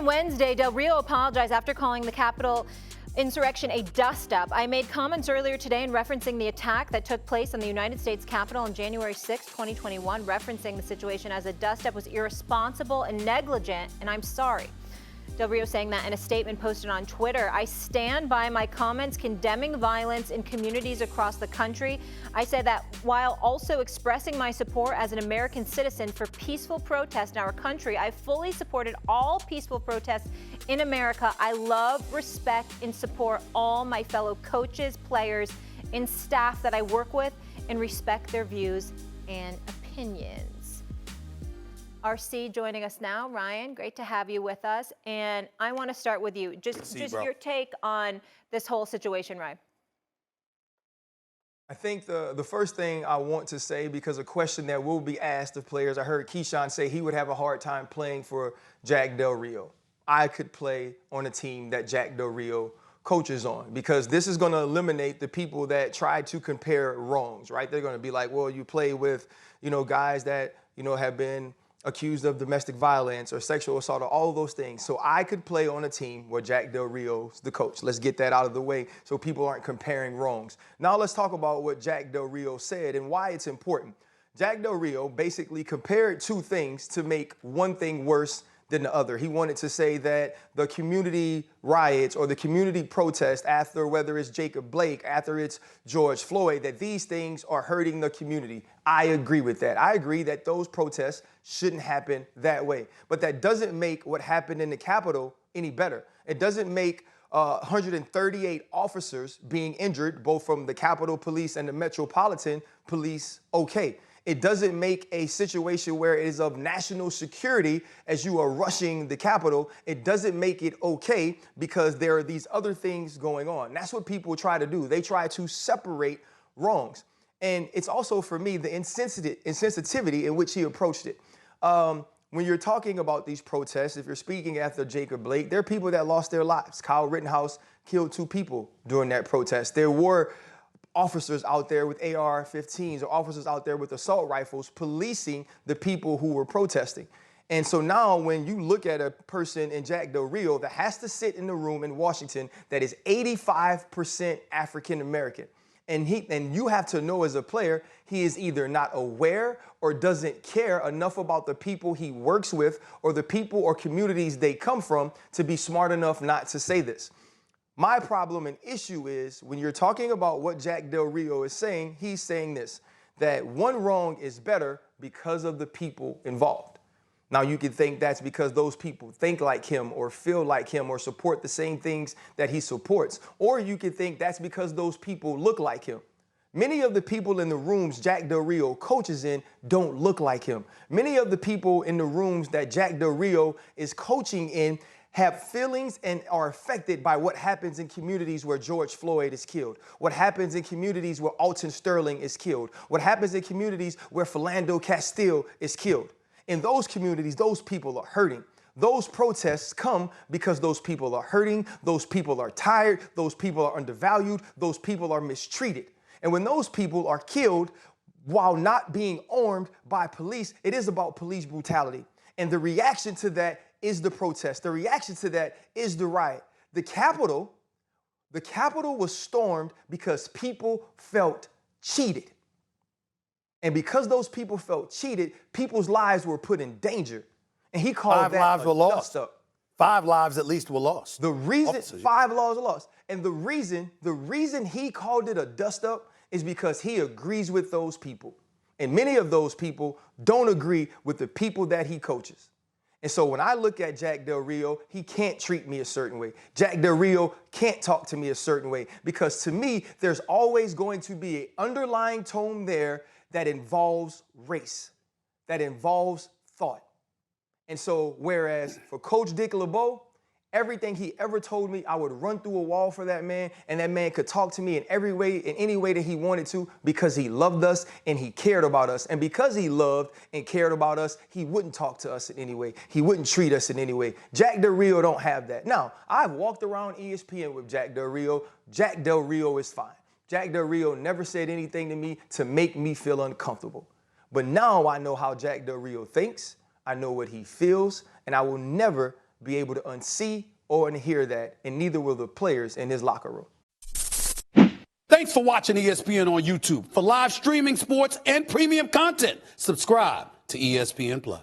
on Wednesday, Del Rio apologized after calling the Capitol insurrection a dust-up. I made comments earlier today in referencing the attack that took place on the United States Capitol on January 6, 2021, referencing the situation as a dust-up was irresponsible and negligent, and I'm sorry. Del Rio saying that in a statement posted on Twitter. I stand by my comments condemning violence in communities across the country. I said that while also expressing my support as an American citizen for peaceful protest in our country, I fully supported all peaceful protests in America. I love, respect, and support all my fellow coaches, players, and staff that I work with and respect their views and opinions. RC joining us now. Ryan, great to have you with us. And I want to start with you. Just your take on this whole situation, Ryan. I think the first thing I want to say, because a question that will be asked of players, I heard Keyshawn say he would have a hard time playing for Jack Del Rio. I could play on a team that Jack Del Rio coaches on, because this is going to eliminate the people that try to compare wrongs, right? They're going to be like, well, you play with, guys that, have been accused of domestic violence or sexual assault or all of those things. So I could play on a team where Jack Del Rio's the coach. Let's get that out of the way so people aren't comparing wrongs. Now let's talk about what Jack Del Rio said and why it's important. Jack Del Rio basically compared two things to make one thing worse than the other. He wanted to say that the community riots or the community protest after, whether it's Jacob Blake, after it's George Floyd, that these things are hurting the community. I agree with that. I agree that those protests shouldn't happen that way. But that doesn't make what happened in the Capitol any better. It doesn't make 138 officers being injured, both from the Capitol Police and the Metropolitan Police, okay. It doesn't make a situation where it is of national security as you are rushing the Capitol. It doesn't make it okay because there are these other things going on. That's what people try to do. They try to separate wrongs. And it's also, for me, the insensitivity in which he approached it. When you're talking about these protests, if you're speaking after Jacob Blake, there are people that lost their lives. Kyle Rittenhouse killed 2 people during that protest. There were officers out there with AR-15s or officers out there with assault rifles policing the people who were protesting. And so now when you look at a person in Jack Del Rio that has to sit in the room in Washington that is 85% African American, and you have to know as a player, he is either not aware or doesn't care enough about the people he works with or the people or communities they come from to be smart enough not to say this. My problem and issue is when you're talking about what Jack Del Rio is saying, he's saying this, that one wrong is better because of the people involved. Now, you could think that's because those people think like him or feel like him or support the same things that he supports. Or you could think that's because those people look like him. Many of the people in the rooms Jack Del Rio coaches in don't look like him. Many of the people in the rooms that Jack Del Rio is coaching in have feelings and are affected by what happens in communities where George Floyd is killed, what happens in communities where Alton Sterling is killed, what happens in communities where Philando Castile is killed. In those communities, those people are hurting. Those protests come because those people are hurting, those people are tired, those people are undervalued, those people are mistreated. And when those people are killed while not being armed by police, it is about police brutality. And the reaction to that is the protest. The reaction to that is the riot. The Capitol was stormed because people felt cheated. And because those people felt cheated, people's lives were put in danger. And he called that 5 lives were lost. dust-up. 5 lives at least were lost. The reason 5 lives were lost. And the reason he called it a dust-up is because he agrees with those people. And many of those people don't agree with the people that he coaches. And so when I look at Jack Del Rio, he can't treat me a certain way. Jack Del Rio can't talk to me a certain way because to me, there's always going to be an underlying tone there that involves race, that involves thought. And so whereas for Coach Dick LeBeau, everything he ever told me, I would run through a wall for that man, and that man could talk to me in every way, in any way that he wanted to, because he loved us and he cared about us. And because he loved and cared about us, he wouldn't talk to us in any way. He wouldn't treat us in any way. Jack Del Rio don't have that. Now, I've walked around ESPN with Jack Del Rio. Jack Del Rio is fine. Jack Del Rio never said anything to me to make me feel uncomfortable. But now I know how Jack Del Rio thinks. I know what he feels, and I will never be able to unsee or unhear that, and neither will the players in his locker room. Thanks for watching ESPN on YouTube. For live streaming sports and premium content, subscribe to ESPN+.